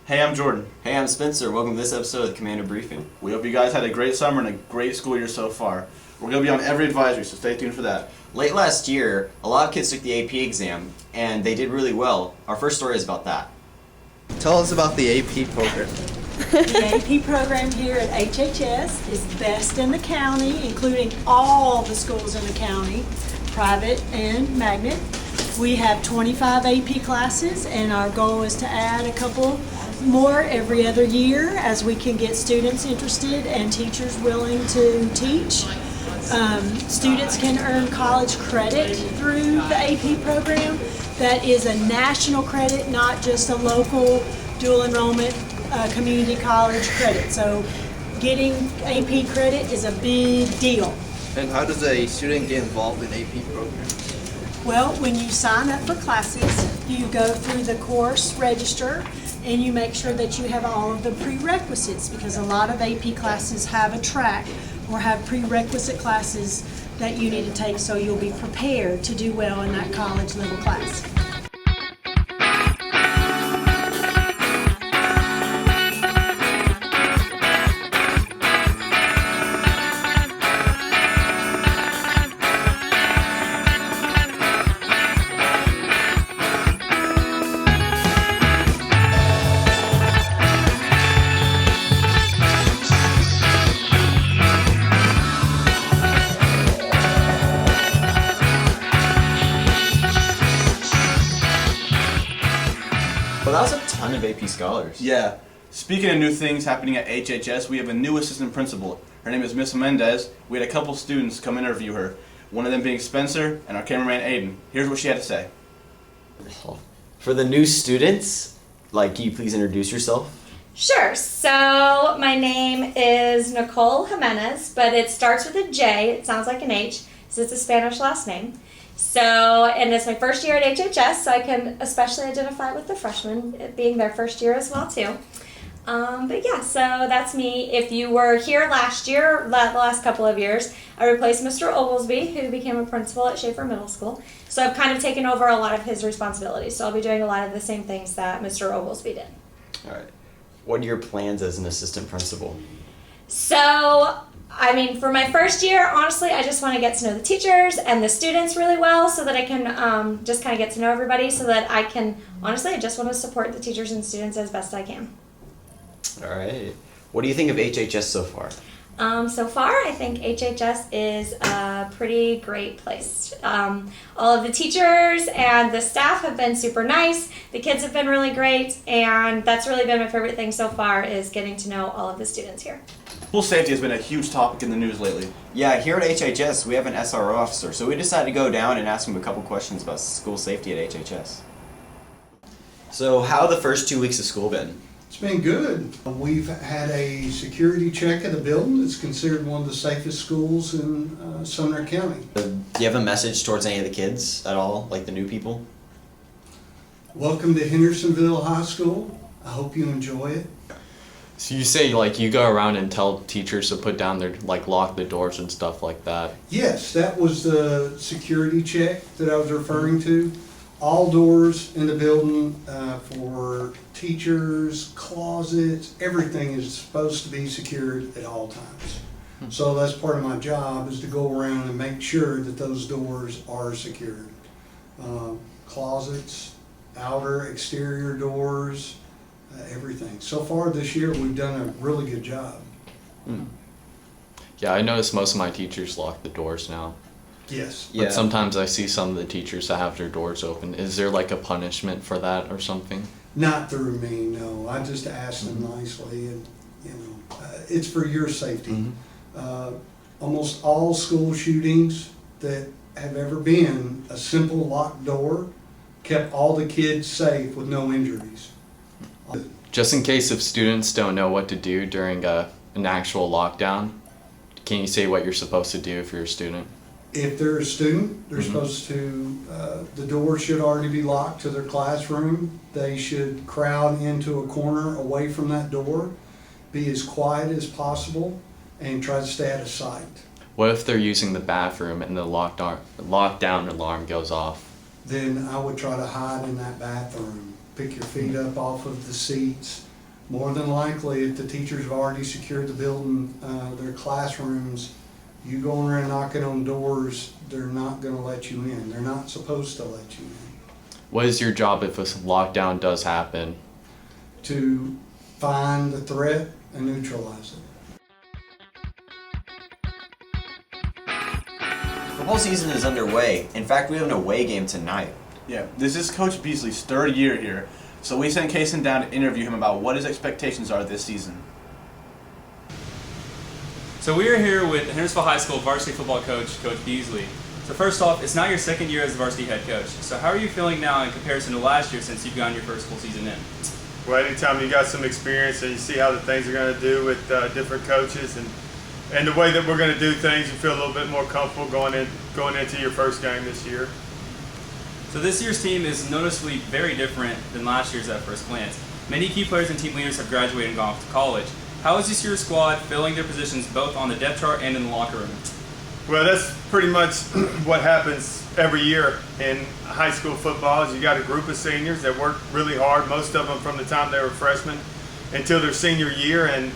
Hey, I'm Jordan. Hey, I'm Spencer. Welcome to this episode of the Commander Briefing. We hope you guys had a great summer and a great school year so far. We're going to be on every advisory, so stay tuned for that. Late last year, a lot of kids took the AP exam, and they did really well. Our first story is about that. Tell us about the AP program. The AP program here at HHS is best in the county, including all the schools in the county, private and magnet. We have 25 AP classes, and our goal is to add a couple more every other year as we can get students interested and teachers willing to teach. Students can earn college credit through the AP program. That is a national credit, not just a local dual enrollment community college credit. So getting AP credit is a big deal. And how does a student get involved in AP programs? Well, when you sign up for classes, you go through the course register and you make sure that you have all of the prerequisites, because a lot of AP classes have a track or have prerequisite classes that you need to take, so you'll be prepared to do well in that college level class. Well, that was a ton of AP scholars. Yeah. Speaking of new things happening at HHS, we have a new assistant principal. Her name is Miss Mendez. We had a couple students come interview her, one of them being Spencer and our cameraman Aiden. Here's what she had to say. For the new students, can you please introduce yourself? Sure. So my name is Nicole Jimenez, but it starts with a J. It sounds like an H, so it's a Spanish last name. And it's my first year at HHS, so I can especially identify with the freshmen, it being their first year as well too. But yeah, so that's me. If you were here last year, the last couple of years, I replaced Mr. Oglesby, who became a principal at Schaefer Middle School. So I've kind of taken over a lot of his responsibilities. So I'll be doing a lot of the same things that Mr. Oglesby did. All right. What are your plans as an assistant principal? So, for my first year, honestly, I just want to get to know the teachers and the students really well so that I can just kind of get to know everybody so that I can, honestly, I just want to support the teachers and students as best I can. All right. What do you think of HHS so far? So far, I think HHS is a pretty great place. All of the teachers and the staff have been super nice. The kids have been really great, and that's really been my favorite thing so far is getting to know all of the students here. School safety has been a huge topic in the news lately. Yeah, here at HHS, we have an SRO officer, so we decided to go down and ask him a couple questions about school safety at HHS. So, how have the first 2 weeks of school been? It's been good. We've had a security check at the building. It's considered one of the safest schools in Sumner County. Do you have a message towards any of the kids at all, like the new people? Welcome to Hendersonville High School. I hope you enjoy it. So you say you go around and tell teachers to put down their lock the doors and stuff like that. Yes, that was the security check that I was referring to. All doors in the building for teachers, closets, everything is supposed to be secured at all times. So that's part of my job, is to go around and make sure that those doors are secured. Closets, outer, exterior doors, everything. So far this year, we've done a really good job. Yeah, I notice most of my teachers lock the doors now. Yes. But sometimes I see some of the teachers that have their doors open. Is there a punishment for that or something? Not through me, no. I just ask them nicely, and it's for your safety. Almost all school shootings that have ever been, a simple locked door kept all the kids safe with no injuries. Just in case if students don't know what to do during an actual lockdown, can you say what you're supposed to do if you're a student? If they're a student, they're supposed to, the door should already be locked to their classroom. They should crowd into a corner away from that door, be as quiet as possible, and try to stay out of sight. What if they're using the bathroom and the lockdown alarm goes off? Then I would try to hide in that bathroom. Pick your feet up off of the seats More than likely, if the teachers have already secured the building, their classrooms, you going around knocking on doors, they're not gonna let you in. They're not supposed to let you in. What is your job if a lockdown does happen? To find the threat and neutralize it. Football season is underway. In fact, we have an away game tonight. Yeah, this is Coach Beasley's third year here, so we sent Kason down to interview him about what his expectations are this season. So we are here with Hendersonville High School varsity football coach, Coach Beasley. So first off, it's not your second year as the varsity head coach. So how are you feeling now in comparison to last year since you've gotten your first full season in? Well, anytime you got some experience and you see how the things are going to do with different coaches and the way that we're going to do things, you feel a little bit more comfortable going into your first game this year. So this year's team is noticeably very different than last year's at first glance. Many key players and team leaders have graduated and gone off to college. How is this year's squad filling their positions both on the depth chart and in the locker room? Well, that's pretty much what happens every year in high school football. Is you got a group of seniors that work really hard, most of them from the time they were freshmen until their senior year. And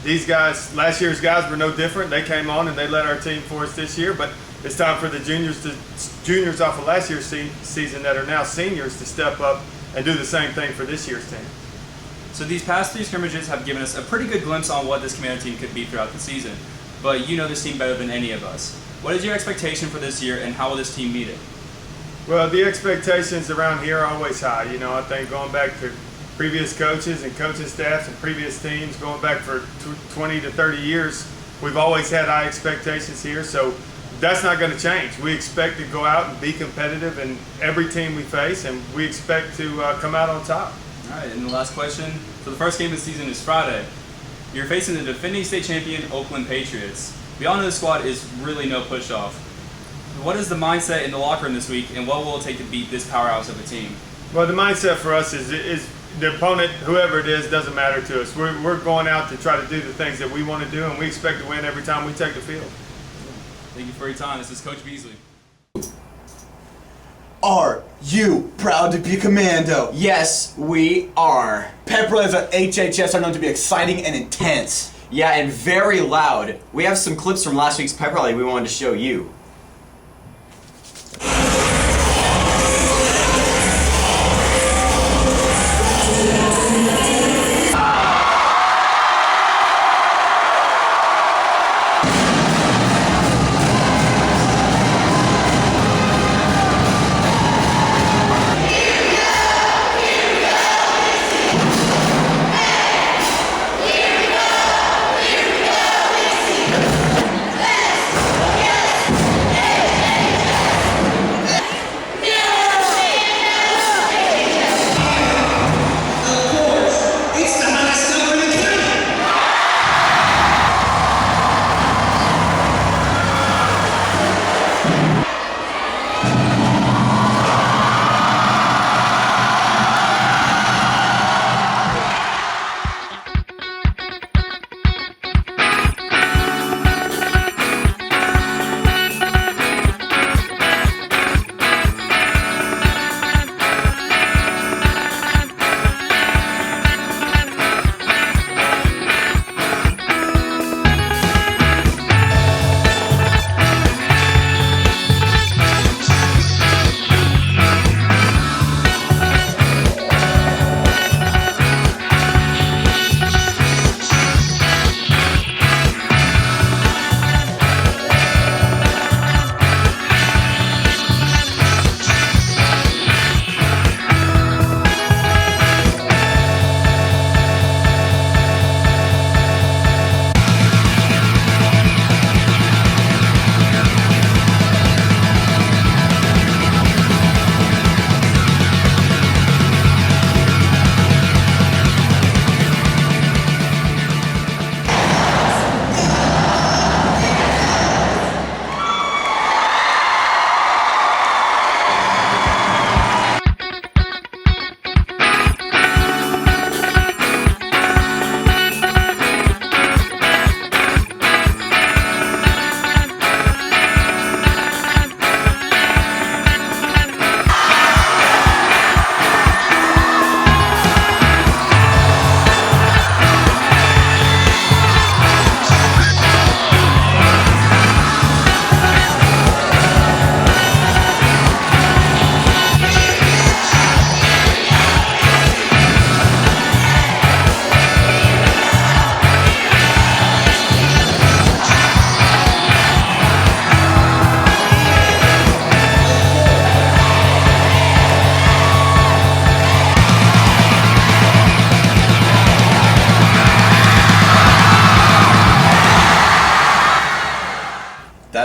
these guys, last year's guys were no different. They came on and they led our team for us this year. But it's time for the juniors off of last year's season that are now seniors to step up and do the same thing for this year's team. So these past three scrimmages have given us a pretty good glimpse on what this Commander team could be throughout the season. But you know this team better than any of us. What is your expectation for this year and how will this team meet it? Well, the expectations around here are always high. You know, I think going back to previous coaches and coaching staffs and previous teams, going back for 20 to 30 years, we've always had high expectations here. So that's not going to change. We expect to go out and be competitive in every team we face, and we expect to come out on top. All right, and the last question. So the first game of the season is Friday. You're facing the defending state champion Oakland Patriots. We all know the squad is really no push-off. What is the mindset in the locker room this week, and what will it take to beat this powerhouse of a team? Well, the mindset for us is the opponent, whoever it is, doesn't matter to us. We're going out to try to do the things that we want to do, and we expect to win every time we take the field. Thank you for your time. This is Coach Beasley. Are you proud to be a commando? Yes, we are. Pep rallies at HHS are known to be exciting and intense. Yeah, and very loud. We have some clips from last week's pep rally we wanted to show you.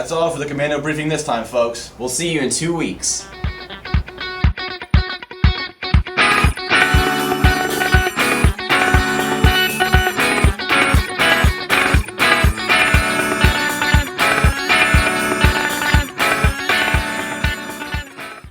That's all for the commando briefing this time, folks. We'll see you in 2 weeks.